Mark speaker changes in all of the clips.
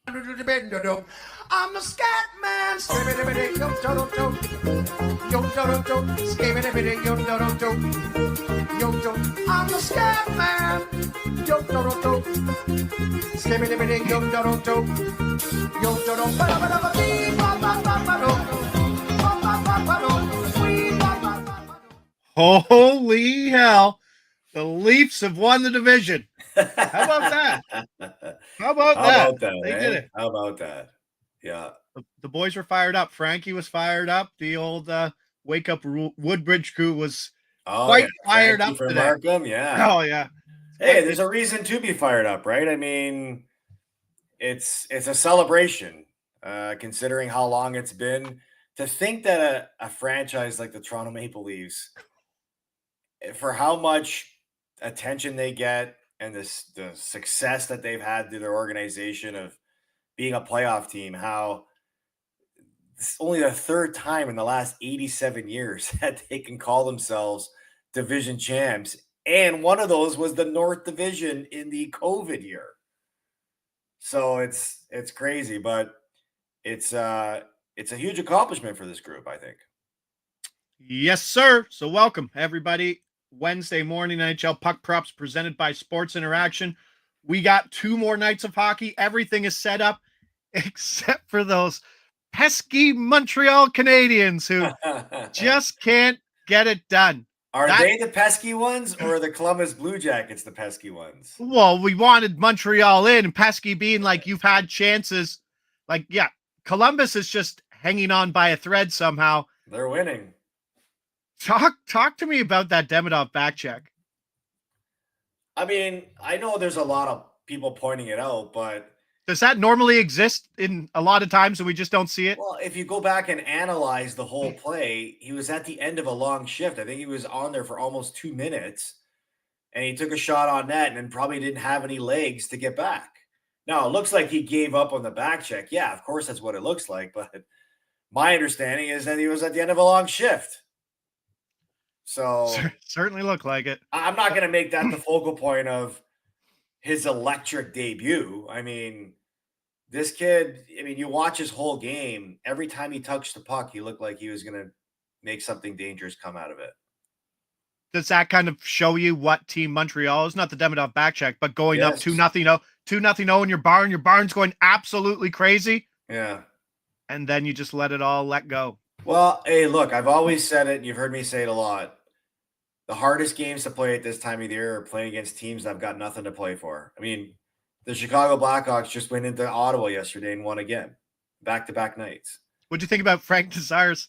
Speaker 1: I'm the scat man. I'm the scat man.
Speaker 2: Holy hell. The Leafs have won the division. How about that? How about that? They did it.
Speaker 3: How about that? Yeah.
Speaker 2: The boys were fired up. Frankie was fired up. The old Wake Up Woodbridge crew was quite fired up
Speaker 3: for
Speaker 2: today.
Speaker 3: Markham, yeah.
Speaker 2: Oh, yeah.
Speaker 3: Hey, there's a reason to be fired up, right? I mean, it's a celebration, considering how long it's been. To think that a franchise like the Toronto Maple Leafs, for how much attention they get and the success that they've had through their organization of being a playoff team, how it's only the third time in the last 87 years that they can call themselves division champs. And one of those was the North Division in the COVID year. So it's crazy, but it's a huge accomplishment for this group, I think.
Speaker 2: Yes, sir. So welcome, everybody. Wednesday morning NHL Puck Props presented by Sports Interaction. We got 2 more nights of hockey. Everything is set up except for those pesky Montreal Canadiens who just can't get it done.
Speaker 3: Are they the pesky ones, or are the Columbus Blue Jackets the pesky ones?
Speaker 2: Well, we wanted Montreal in, and pesky being like, you've had chances. Like, yeah, Columbus is just hanging on by a thread somehow.
Speaker 3: They're winning.
Speaker 2: Talk to me about that Demidov back check.
Speaker 3: I mean, I know there's a lot of people pointing it out, but
Speaker 2: does that normally exist in a lot of times and we just don't see it?
Speaker 3: Well, if you go back and analyze the whole play, he was at the end of a long shift. I think he was on there for almost 2 minutes, and he took a shot on net and then probably didn't have any legs to get back. Now, it looks like he gave up on the back check. Yeah, of course, that's what it looks like. But my understanding is that he was at the end of a long shift. So
Speaker 2: certainly looked like it.
Speaker 3: I'm not going to make that the focal point of his electric debut. I mean, this kid, you watch his whole game. Every time he touched the puck, he looked like he was going to make something dangerous come out of it.
Speaker 2: Does that kind of show you what team Montreal is? Not the Demidov back check, but going up 2-0, 2-0 in your barn. Your barn's going absolutely crazy.
Speaker 3: Yeah.
Speaker 2: And then you just let go.
Speaker 3: Well, hey, look, I've always said it, and you've heard me say it a lot. The hardest games to play at this time of the year are playing against teams that have got nothing to play for. I mean, the Chicago Blackhawks just went into Ottawa yesterday and won again, back-to-back nights.
Speaker 2: What do you think about Frank Nazar's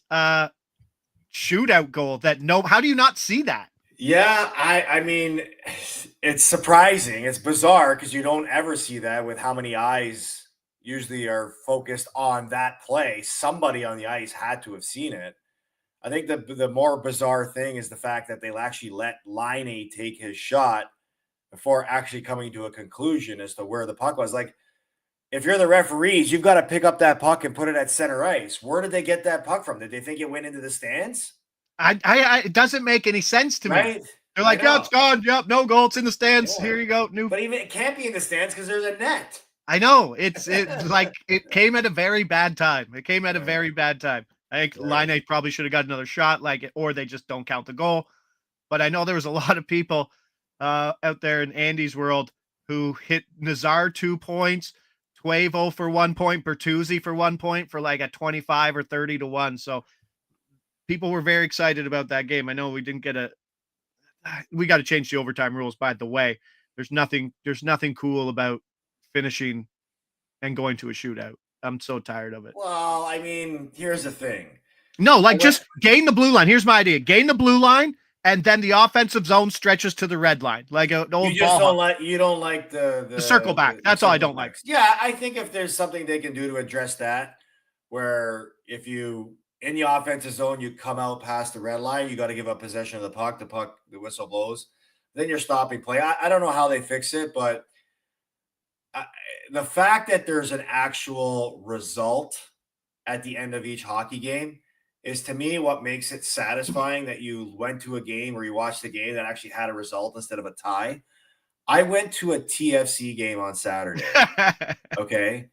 Speaker 2: shootout goal? How do you not see that?
Speaker 3: Yeah, I mean, it's surprising. It's bizarre because you don't ever see that with how many eyes usually are focused on that play. Somebody on the ice had to have seen it. I think the more bizarre thing is the fact that they'll actually let Laine take his shot before actually coming to a conclusion as to where the puck was. Like, if you're the referees, you've got to pick up that puck and put it at center ice. Where did they get that puck from? Did they think it went into the stands?
Speaker 2: It doesn't make any sense to me. They're like, yeah, it's gone. Yep, no goal. It's in the stands. Yeah. Here you go.
Speaker 3: But even it can't be in the stands because there's a net.
Speaker 2: I know. It's like it came at a very bad time. I think Laine probably should have got another shot, or they just don't count the goal. But I know there was a lot of people out there in Andy's world who hit Nazar 2 points, Tuevo for 1 point, Bertuzzi for 1 point for like a 25 or 30 to 1. So people were very excited about that game. I know we didn't get we got to change the overtime rules, by the way. There's nothing cool about finishing and going to a shootout. I'm so tired of it.
Speaker 3: Well, I mean, here's the thing.
Speaker 2: No, just gain the blue line. Here's my idea. Gain the blue line, and then the offensive zone stretches to the red line. Like an old
Speaker 3: you just don't like the
Speaker 2: circle back. That's all I don't like.
Speaker 3: Yeah, I think if there's something they can do to address that, where if you in the offensive zone, you come out past the red line, you got to give up possession of the puck. The whistle blows. Then you're stopping play. I don't know how they fix it, but the fact that there's an actual result at the end of each hockey game is, to me, what makes it satisfying that you went to a game or you watched a game that actually had a result instead of a tie. I went to a TFC game on Saturday. Okay.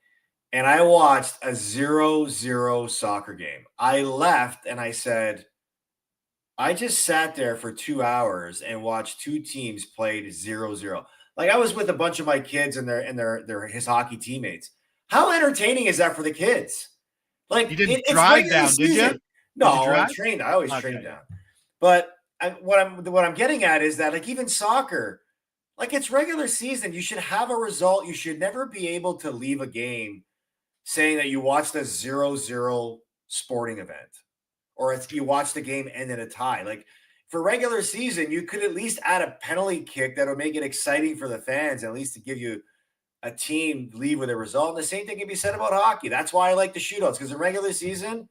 Speaker 3: and I watched a 0-0 soccer game. I left and I said, I just sat there for 2 hours and watched two teams played 0-0. Like I was with a bunch of my kids and their his hockey teammates. How entertaining is that for the kids? Like
Speaker 2: You didn't
Speaker 3: it's
Speaker 2: drive
Speaker 3: regular
Speaker 2: down, did you?
Speaker 3: season.
Speaker 2: Did you
Speaker 3: No, I
Speaker 2: drive?
Speaker 3: trained. I always train
Speaker 2: Okay.
Speaker 3: down. But what I'm getting at is that like even soccer, like it's regular season. You should have a result. You should never be able to leave a game saying that you watched a 0-0 sporting event or if you watch the game end in a tie. Like for regular season, you could at least add a penalty kick that would make it exciting for the fans, at least to give you a team leave with a result. And the same thing can be said about hockey. That's why I like the shootouts because in regular season,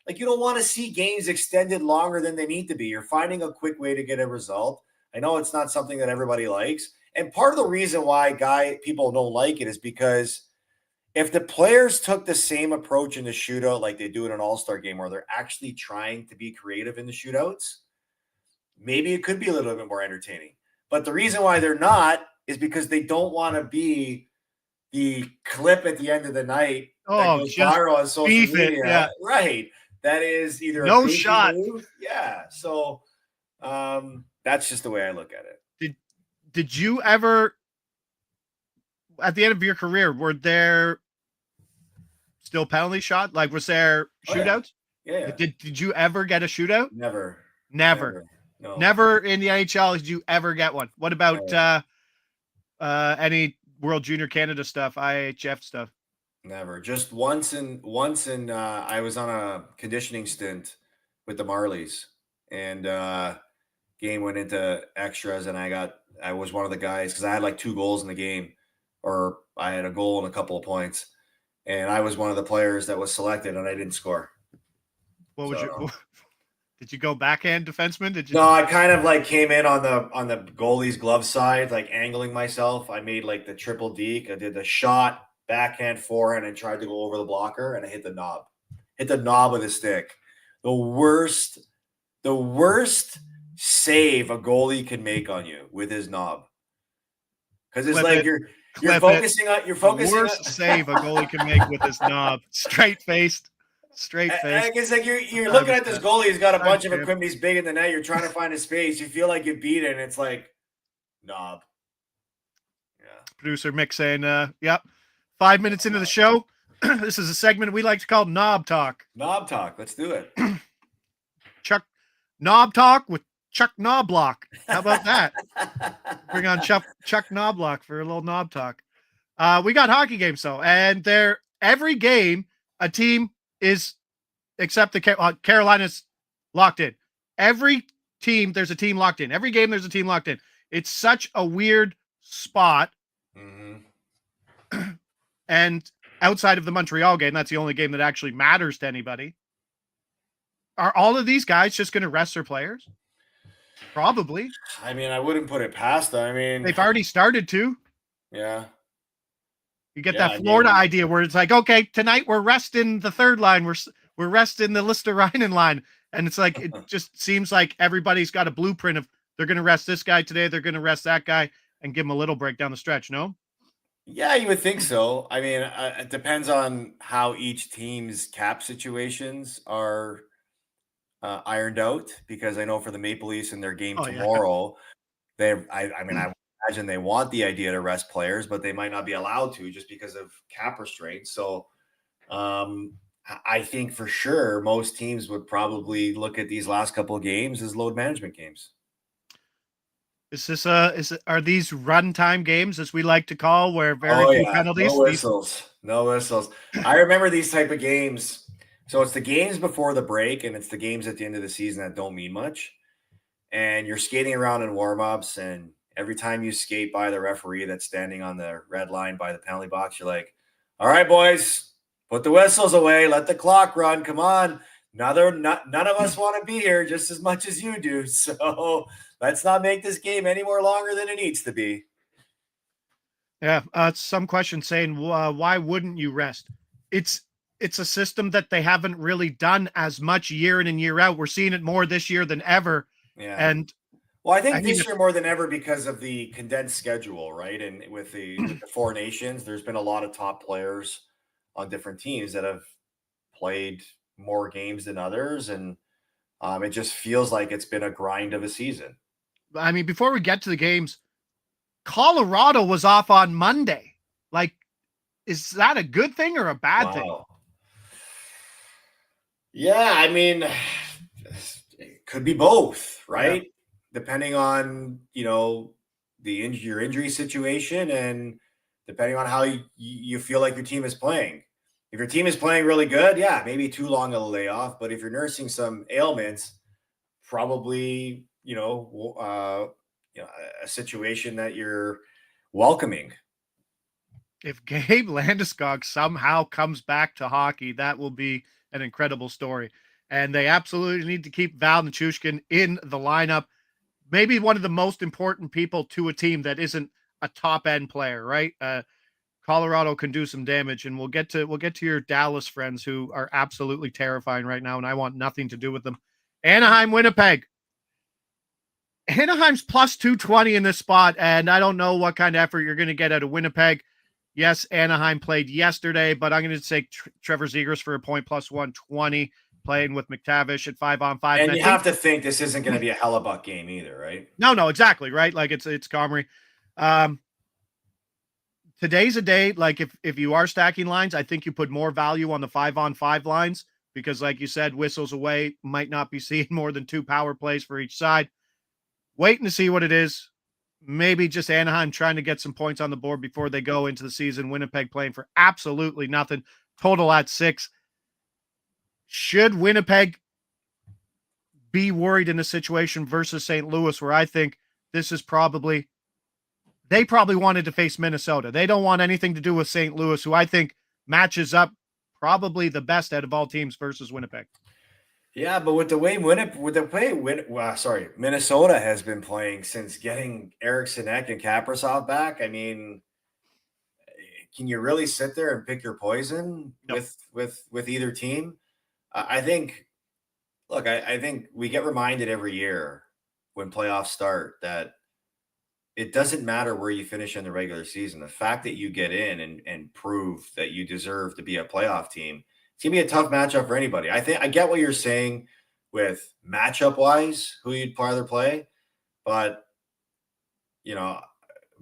Speaker 3: like you don't want to see games extended longer than they need to be. You're finding a quick way to get a result. I know it's not something that everybody likes. And part of the reason why people don't like it is because if the players took the same approach in the shootout like they do in an all-star game where they're actually trying to be creative in the shootouts, maybe it could be a little bit more entertaining. But the reason why they're not is because they don't want to be the clip at the end of the night that
Speaker 2: Oh,
Speaker 3: goes
Speaker 2: just
Speaker 3: viral on social
Speaker 2: beef it.
Speaker 3: media.
Speaker 2: Yeah.
Speaker 3: Right. That is either a
Speaker 2: No
Speaker 3: goofy
Speaker 2: shot.
Speaker 3: move. Yeah. So that's just the way I look at it.
Speaker 2: Did you ever, at the end of your career, were there still penalty shot? Like, was there
Speaker 3: Oh, yeah.
Speaker 2: shootouts?
Speaker 3: Yeah.
Speaker 2: Did you ever get a shootout?
Speaker 3: Never.
Speaker 2: Never.
Speaker 3: No.
Speaker 2: Never in the NHL did you ever get one. What about any World Junior Canada stuff, IHF stuff?
Speaker 3: Never. Just once I was on a conditioning stint with the Marlies and game went into extras and I was one of the guys because I had like 2 goals in the game or I had a goal and a couple of points and I was one of the players that was selected and I didn't score.
Speaker 2: What was did you go backhand defenseman? Did you?
Speaker 3: No, I kind of like came in on the goalie's glove side, like angling myself. I made like the triple deke. I did the shot, backhand, forehand, and tried to go over the blocker, and I hit the knob. Hit the knob with a stick. The worst save a goalie can make on you with his knob. Because it's like you're focusing on
Speaker 2: worst save a goalie can make with his knob. Straight faced.
Speaker 3: It's like you're looking at this goalie. He's got a bunch of equipment. He's big in the net. You're trying to find a space. You feel like you beat it, and it's like knob. Yeah.
Speaker 2: Producer Mick saying, "Yep." 5 minutes into the show, this is a segment we like to call Knob Talk.
Speaker 3: Knob Talk. Let's do it.
Speaker 2: Knob Talk with Chuck Knoblock. How about that? Bring on Chuck Knoblock for a little Knob Talk. We got hockey games though, and every game a team is, except the Carolina's locked in. Every team there's a team locked in. Every game there's a team locked in. It's such a weird spot.
Speaker 3: Mm-hmm.
Speaker 2: And outside of the Montreal game, that's the only game that actually matters to anybody. Are all of these guys just going to rest their players? Probably.
Speaker 3: I mean, I wouldn't put it past them. I mean,
Speaker 2: they've already started to.
Speaker 3: Yeah.
Speaker 2: You get that Florida idea where it's like, okay, tonight we're resting the third line. We're resting the Listerinen line. And it's like, it just seems like everybody's got a blueprint of they're going to rest this guy today. They're going to rest that guy and give him a little break down the stretch. No?
Speaker 3: Yeah, you would think so. I mean, it depends on how each team's cap situations are ironed out because I know for the Maple Leafs in their game tomorrow, I imagine they want the idea to rest players, but they might not be allowed to just because of cap restraints. So I think for sure most teams would probably look at these last couple of games as load management games.
Speaker 2: Are these runtime games, as we like to call, where very few penalties?
Speaker 3: No whistles. I remember these type of games. So it's the games before the break and it's the games at the end of the season that don't mean much. And you're skating around in warm-ups, and every time you skate by the referee that's standing on the red line by the penalty box, you're like, all right, boys, put the whistles away. Let the clock run. Come on. None of us want to be here just as much as you do. So let's not make this game any more longer than it needs to be.
Speaker 2: Yeah. Some question saying, why wouldn't you rest? It's a system that they haven't really done as much year in and year out. We're seeing it more this year than ever.
Speaker 3: Yeah.
Speaker 2: And
Speaker 3: I think this year more than ever because of the condensed schedule, right? And with the 4 nations, there's been a lot of top players on different teams that have played more games than others, and it just feels like it's been a grind of a season.
Speaker 2: I mean, before we get to the games, Colorado was off on Monday. Like, is that a good thing or a bad thing?
Speaker 3: Wow. Yeah, I mean, it could be both, right?
Speaker 2: Yeah.
Speaker 3: Depending on, your injury situation, and depending on how you feel like your team is playing. If your team is playing really good, yeah, maybe too long of a layoff. But if you're nursing some ailments, probably, a situation that you're welcoming.
Speaker 2: If Gabe Landeskog somehow comes back to hockey, that will be an incredible story. And they absolutely need to keep Val Nichushkin in the lineup. Maybe one of the most important people to a team that isn't a top end player, right? Colorado can do some damage, and we'll get to your Dallas friends who are absolutely terrifying right now, and I want nothing to do with them. Anaheim, Winnipeg. Anaheim's plus 220 in this spot, and I don't know what kind of effort you're going to get out of Winnipeg. Yes, Anaheim played yesterday, but I'm going to say Trevor Zegras for a point plus 120, playing with McTavish at 5-on-5.
Speaker 3: And you have to think this isn't going to be a Hellebuck game either, right?
Speaker 2: No, exactly, right? Like it's Comrie. Today's a day, like if you are stacking lines, I think you put more value on the 5-on-5 lines because, like you said, whistles away, might not be seeing more than 2 power plays for each side. Waiting to see what it is. Maybe just Anaheim trying to get some points on the board before they go into the season. Winnipeg playing for absolutely nothing. Total at 6. Should Winnipeg be worried in a situation versus St. Louis, where I think this is probably, they probably wanted to face Minnesota. They don't want anything to do with St. Louis, who I think matches up probably the best out of all teams versus Winnipeg.
Speaker 3: Yeah, but with the way Minnesota has been playing since getting Eriksson Ek and Kaprizov back, I mean, can you really sit there and pick your poison with either team? I think we get reminded every year when playoffs start that it doesn't matter where you finish in the regular season. The fact that you get in and prove that you deserve to be a playoff team, it's going to be a tough matchup for anybody. I get what you're saying with matchup wise, who you'd rather play, but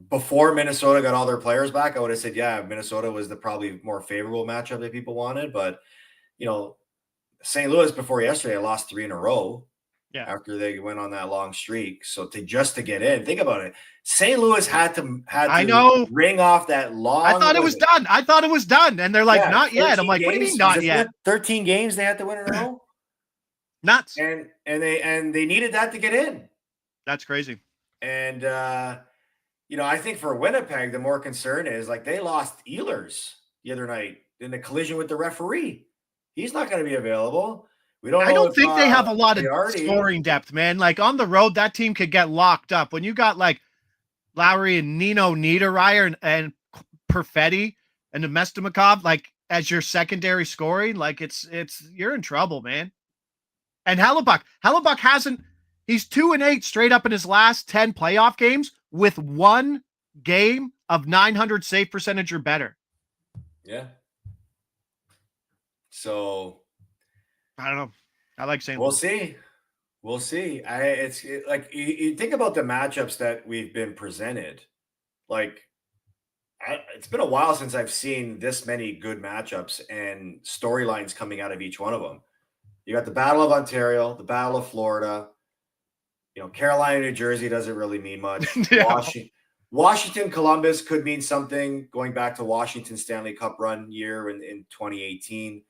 Speaker 3: before Minnesota got all their players back, I would have said, yeah, Minnesota was the probably more favorable matchup that people wanted. But, St. Louis before yesterday lost 3 in a row after they went on that long streak. So to get in, think about it. St. Louis had to ring off that long.
Speaker 2: I thought it was done. And they're like, not yet. I'm like, what do you mean not yet?
Speaker 3: 13 games they had to win in a row.
Speaker 2: Nuts.
Speaker 3: And they needed that to get in.
Speaker 2: That's crazy.
Speaker 3: And I think for Winnipeg, the more concern is like they lost Ehlers the other night in the collision with the referee. He's not going to be available.
Speaker 2: I don't think they have a lot of scoring depth, man. Like on the road, that team could get locked up. When you got like Lowry and Nino Niederreiter and Perfetti and Nemestikov, like as your secondary scoring, like it's you're in trouble, man. And Hellebuck he's 2-8 straight up in his last 10 playoff games with 1 game of 900 save percentage or better.
Speaker 3: Yeah. So
Speaker 2: I don't know. I like St.
Speaker 3: Louis. We'll see. Like you think about the matchups that we've been presented. Like it's been a while since I've seen this many good matchups and storylines coming out of each one of them. You got the Battle of Ontario, the Battle of Florida. Carolina, New Jersey doesn't really mean much.
Speaker 2: Yeah.
Speaker 3: Washington, Columbus could mean something, going back to Washington Stanley Cup run year in 2018,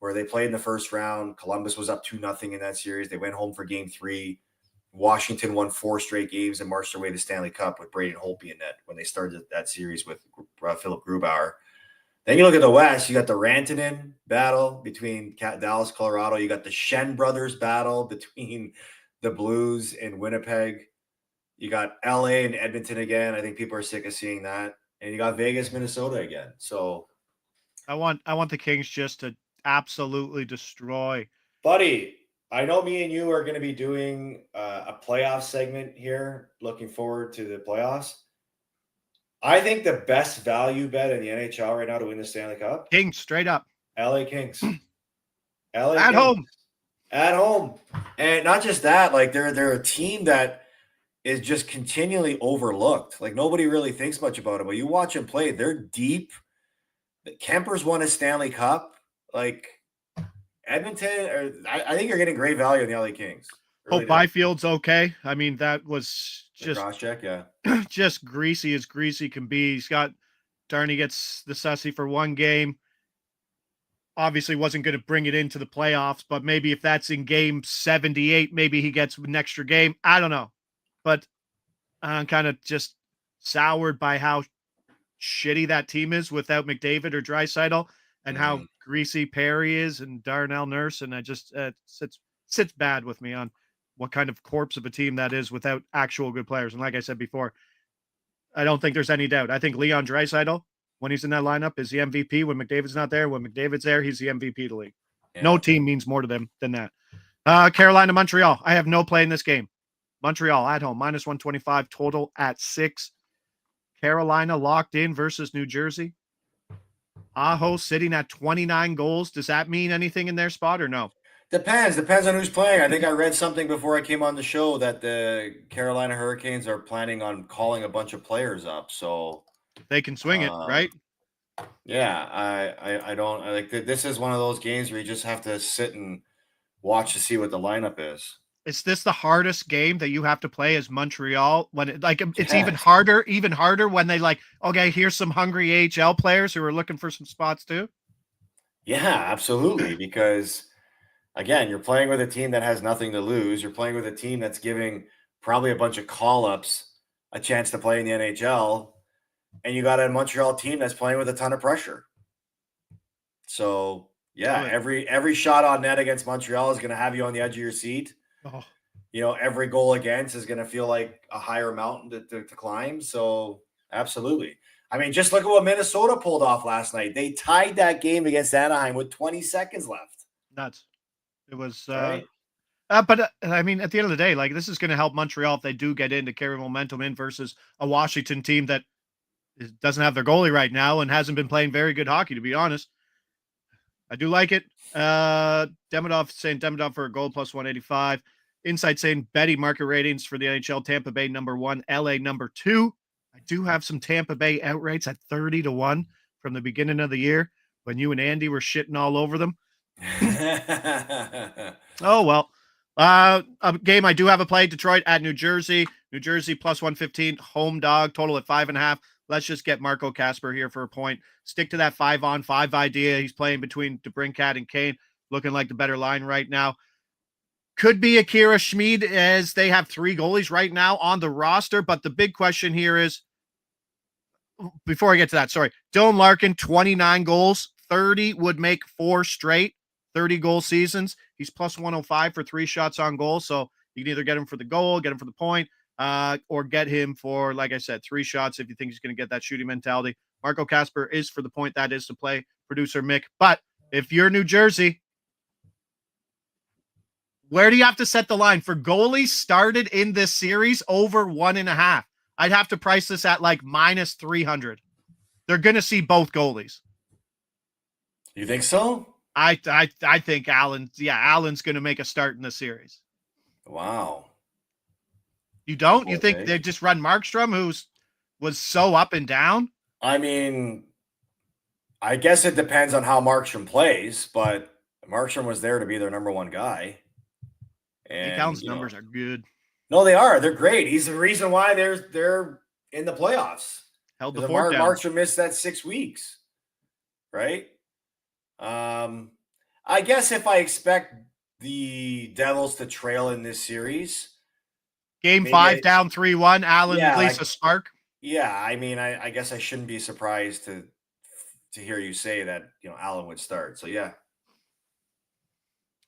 Speaker 3: where they played in the first round. Columbus was up 2-0 in that series. They went home for game 3. Washington won 4 straight games and marched their way to the Stanley Cup with Braden Holtby in net when they started that series with Philip Grubauer. Then you look at the West, you got the Rantanen battle between Dallas, Colorado. You got the Shen brothers battle between the Blues and Winnipeg. You got LA and Edmonton again. I think people are sick of seeing that. And you got Vegas, Minnesota again. So
Speaker 2: I want the Kings just to absolutely destroy.
Speaker 3: Buddy, I know me and you are going to be doing a playoff segment here. Looking forward to the playoffs. I think the best value bet in the NHL right now to win the Stanley Cup,
Speaker 2: Kings straight up
Speaker 3: LA Kings. LA
Speaker 2: at
Speaker 3: Kings.
Speaker 2: home.
Speaker 3: At home. And not just that, like they're a team that is just continually overlooked. Like nobody really thinks much about it, but you watch them play, they're deep. The Kemper's won a Stanley Cup. Like Edmonton, or I think you're getting great value in the LA Kings.
Speaker 2: Hope Byfield's okay. I mean, that was just
Speaker 3: cross check, yeah.
Speaker 2: just greasy as greasy can be. He's got Darnay gets the sussy for one game. Obviously wasn't going to bring it into the playoffs, but maybe if that's in game 78, maybe he gets an extra game. I don't know. But I'm kind of just soured by how shitty that team is without McDavid or Draisaitl, and how greasy Perry is and Darnell Nurse. And I just sits bad with me on what kind of corpse of a team that is without actual good players. And like I said before, I don't think there's any doubt. I think Leon Draisaitl, when he's in that lineup, is the MVP. When McDavid's not there, when McDavid's there, he's the MVP of the league. Yeah. No team means more to them than that. Carolina, Montreal. I have no play in this game. Montreal at home, -125 total at 6. Carolina locked in versus New Jersey. Aho sitting at 29 goals. Does that mean anything in their spot or no?
Speaker 3: Depends on who's playing. I think I read something before I came on the show that the Carolina Hurricanes are planning on calling a bunch of players up. So
Speaker 2: they can swing it, right?
Speaker 3: Yeah, I don't like this is one of those games where you just have to sit and watch to see what the lineup is.
Speaker 2: Is this the hardest game that you have to play as Montreal when it's even harder when they like, okay, here's some hungry AHL players who are looking for some spots too?
Speaker 3: Yeah, absolutely. Because again, you're playing with a team that has nothing to lose. You're playing with a team that's giving probably a bunch of call-ups a chance to play in the NHL. And you got a Montreal team that's playing with a ton of pressure. So yeah, every shot on net against Montreal is going to have you on the edge of your seat.
Speaker 2: Oh.
Speaker 3: You know, every goal against is going to feel like a higher mountain to climb. So absolutely. I mean, just look at what Minnesota pulled off last night. They tied that game against Anaheim with 20 seconds left.
Speaker 2: Nuts. It was,
Speaker 3: right?
Speaker 2: But I mean, at the end of the day, like this is going to help Montreal if they do get in to carry momentum in versus a Washington team that doesn't have their goalie right now and hasn't been playing very good hockey, to be honest. I do like it. Demidov saying Demidov for a goal +185. Insight saying Betty market ratings for the NHL. Tampa Bay #1, LA #2. I do have some Tampa Bay outrights at 30-1 from the beginning of the year when you and Andy were shitting all over them. Oh, well. A game I do have a play, Detroit at New Jersey. New Jersey +115, home dog, total at 5.5. Let's just get Marco Kasper here for a point. Stick to that 5-on-5 idea. He's playing between DeBrincat and Kane, looking like the better line right now. Could be Akira Schmid, as they have 3 goalies right now on the roster. But the big question here is, before I get to that, sorry, Dylan Larkin, 29 goals, 30 would make 4 straight 30-goal seasons. He's +105 for 3 shots on goal. So you can either get him for the goal, get him for the point, or get him for, like I said, 3 shots if you think he's going to get that shooting mentality. Marco Kasper is for the point. That is to play, producer Mick. But if you're New Jersey, where do you have to set the line? For goalies started in this series over 1.5. I'd have to price this at like -300. They're going to see both goalies.
Speaker 3: You think so?
Speaker 2: I think Allen's going to make a start in the series.
Speaker 3: Wow.
Speaker 2: You don't? You think they just run Markstrom, was so up and down?
Speaker 3: I mean, I guess it depends on how Markstrom plays, but Markstrom was there to be their #1 guy. And
Speaker 2: Allen's numbers are good.
Speaker 3: No, they are. They're great. He's the reason why they're in the playoffs.
Speaker 2: Held the fort down.
Speaker 3: Markstrom missed that 6 weeks, right? I guess if I expect the Devils to trail in this series,
Speaker 2: Game 5 down 3-1, Allen at least a spark.
Speaker 3: Yeah, I mean, I guess I shouldn't be surprised to hear you say that, Allen would start. So yeah.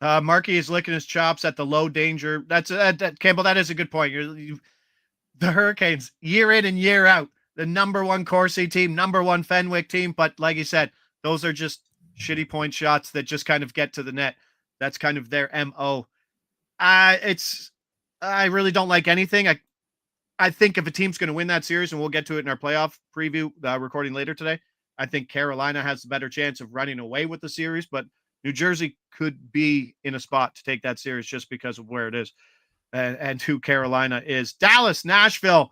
Speaker 2: Markey is licking his chops at the low danger. That's Campbell. That is a good point. The Hurricanes, year in and year out, the #1 Corsi team, #1 Fenwick team. But like you said, those are just shitty point shots that just kind of get to the net. That's kind of their MO. I really don't like anything. I think if a team's going to win that series, and we'll get to it in our playoff preview recording later today, I think Carolina has the better chance of running away with the series, but New Jersey could be in a spot to take that series just because of where it is and who Carolina is. Dallas, Nashville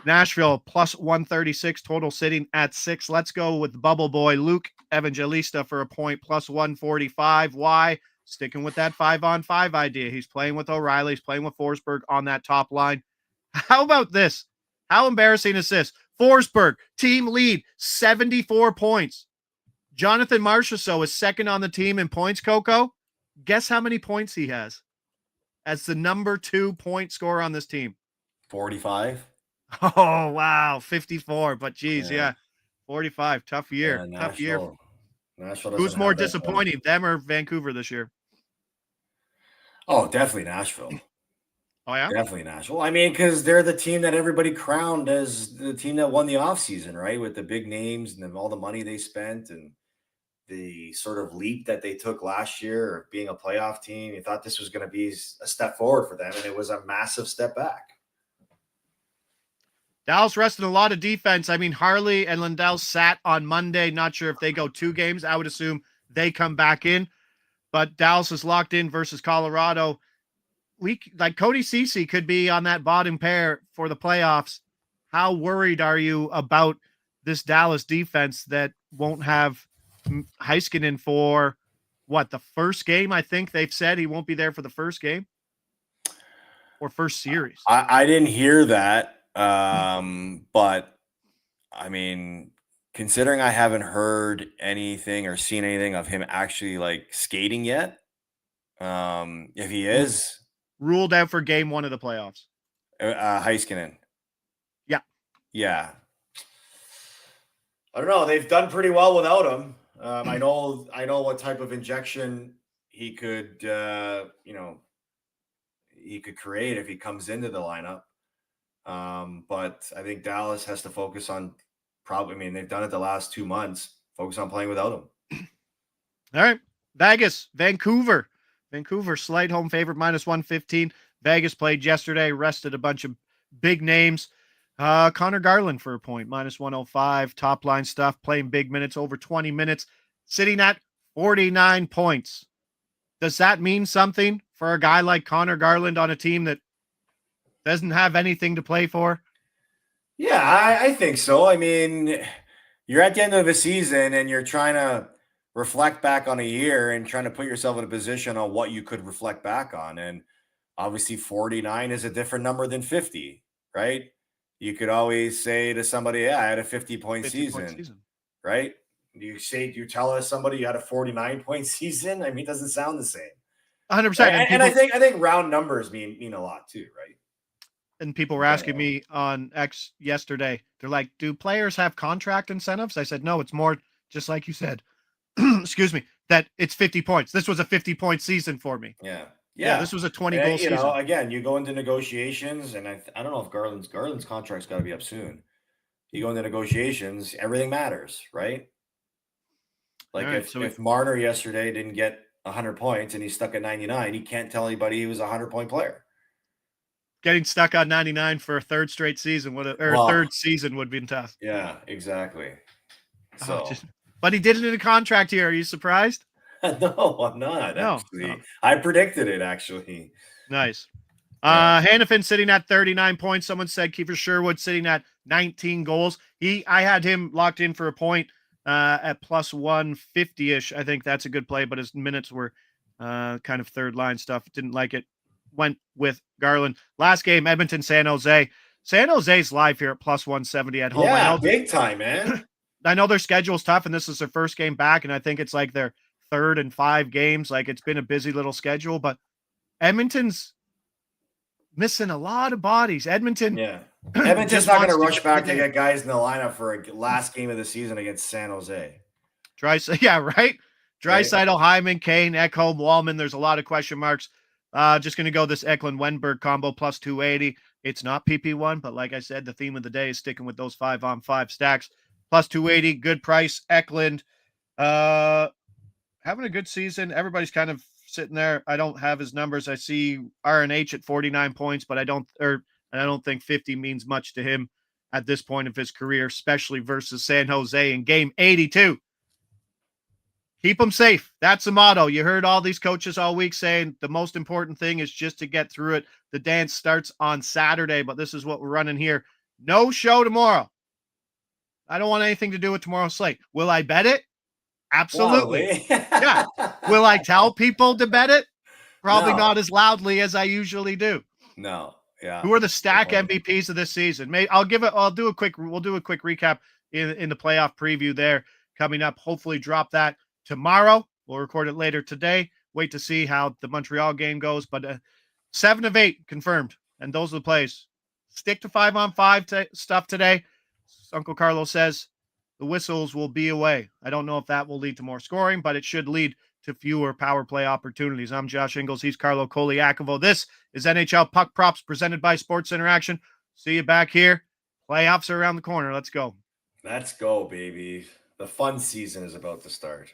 Speaker 2: plus 136, total sitting at 6. Let's go with Bubble Boy Luke Evangelista for a point, plus 145. Why? Sticking with that 5-on-5 idea. He's playing with O'Reilly. He's playing with Forsberg on that top line. How about this? How embarrassing is this? Forsberg, team lead, 74 points. Jonathan Marchessault is second on the team in points, Coco. Guess how many points he has as the number 2 point scorer on this team?
Speaker 3: 45.
Speaker 2: Oh, wow. 54. But geez, yeah. 45. Tough year. Tough year.
Speaker 3: Nashville
Speaker 2: Who's more disappointing, them or Vancouver this year?
Speaker 3: Oh, definitely Nashville.
Speaker 2: Oh, yeah?
Speaker 3: Definitely Nashville. I mean, because they're the team that everybody crowned as the team that won the offseason, right? With the big names and all the money they spent and the sort of leap that they took last year of being a playoff team. You thought this was going to be a step forward for them, and it was a massive step back.
Speaker 2: Dallas rested a lot of defense. I mean, Harley and Lindell sat on Monday. Not sure if they go 2 games. I would assume they come back in. But Dallas is locked in versus Colorado. Cody Ceci could be on that bottom pair for the playoffs. How worried are you about this Dallas defense that won't have Heiskanen for the first game? I think they've said he won't be there for the first game or first series.
Speaker 3: I didn't hear that. But I mean, considering I haven't heard anything or seen anything of him actually skating yet, if he is
Speaker 2: ruled out for game 1 of the playoffs,
Speaker 3: Heiskanen.
Speaker 2: Yeah.
Speaker 3: I don't know. They've done pretty well without him. I know what type of injection he could, he could create if he comes into the lineup. But I think Dallas has to focus on they've done it the last 2 months, focus on playing without him.
Speaker 2: All right. Vegas, Vancouver, slight home favorite, minus 115. Vegas played yesterday, rested a bunch of big names. Connor Garland for a point, minus 105. Top line stuff, playing big minutes, over 20 minutes, sitting at 49 points. Does that mean something for a guy like Connor Garland on a team that doesn't have anything to play for?
Speaker 3: Yeah, I think so. I mean, you're at the end of the season and you're trying to reflect back on a year and trying to put yourself in a position on what you could reflect back on. And obviously 49 is a different number than 50, right? You could always say to somebody, I had a 50-point season, right? You tell us somebody you had a 49-point season? I mean, it doesn't sound the same.
Speaker 2: 100%.
Speaker 3: Right? And I think round numbers mean a lot too, right?
Speaker 2: And people were asking me on X yesterday, they're like, do players have contract incentives? I said, no, it's more just like you said, excuse me, that it's 50 points. This was a 50-point season for me.
Speaker 3: Yeah.
Speaker 2: This was a 20-goal season.
Speaker 3: Again, you go into negotiations, and I don't know if Garland's contract's got to be up soon. You go into negotiations, everything matters, right? If Marner yesterday didn't get 100 points and he's stuck at 99, he can't tell anybody he was a 100-point player.
Speaker 2: Getting stuck on 99 for a third straight season third season would be tough.
Speaker 3: Yeah, exactly. So,
Speaker 2: but he did it in a contract year. Are you surprised?
Speaker 3: No, I'm not.
Speaker 2: No.
Speaker 3: I predicted it actually.
Speaker 2: Nice. Hannafin sitting at 39 points. Someone said Kiefer Sherwood sitting at 19 goals. I had him locked in for a point at plus 150-ish. I think that's a good play, but his minutes were kind of third line stuff. Didn't like it. Went with Garland. Last game, Edmonton, San Jose. San Jose's live here at plus 170 at home.
Speaker 3: Yeah, big time, man.
Speaker 2: I know their schedule's tough, and this is their first game back, and I think it's like their third and 5 games. It's been a busy little schedule, but Edmonton's missing a lot of bodies. Edmonton's
Speaker 3: not going to rush back to get guys in the lineup for a last game of the season against San Jose.
Speaker 2: Right? Draisaitl, Hyman, Kane, Ekholm, Wallman. There's a lot of question marks. Just going to go this Eklund-Wenberg combo plus 280. It's not PP1, but like I said, the theme of the day is sticking with those 5-on-5 stacks. Plus 280, good price. Eklund, having a good season. Everybody's kind of sitting there. I don't have his numbers. I see RNH at 49 points, but I and I don't think 50 means much to him at this point of his career, especially versus San Jose in game 82. Keep them safe. That's the motto. You heard all these coaches all week saying the most important thing is just to get through it. The dance starts on Saturday, but this is what we're running here. No show tomorrow. I don't want anything to do with tomorrow's slate. Will I bet it? Absolutely. Yeah. Will I tell people to bet it? Probably not as loudly as I usually do.
Speaker 3: No. Yeah.
Speaker 2: Who are the stack MVPs of this season? We'll do a quick recap in the playoff preview there coming up. Hopefully drop that tomorrow. We'll record it later today. Wait to see how the Montreal game goes, but 7 of 8 confirmed. And those are the plays. Stick to 5-on-5 stuff today. Uncle Carlo says the whistles will be away. I don't know if that will lead to more scoring, but it should lead to fewer power play opportunities. I'm Josh Ingles. He's Carlo Colaiacovo. This is NHL Puck Props presented by Sports Interaction. See you back here. Playoffs are around the corner. Let's go.
Speaker 3: Let's go, baby. The fun season is about to start.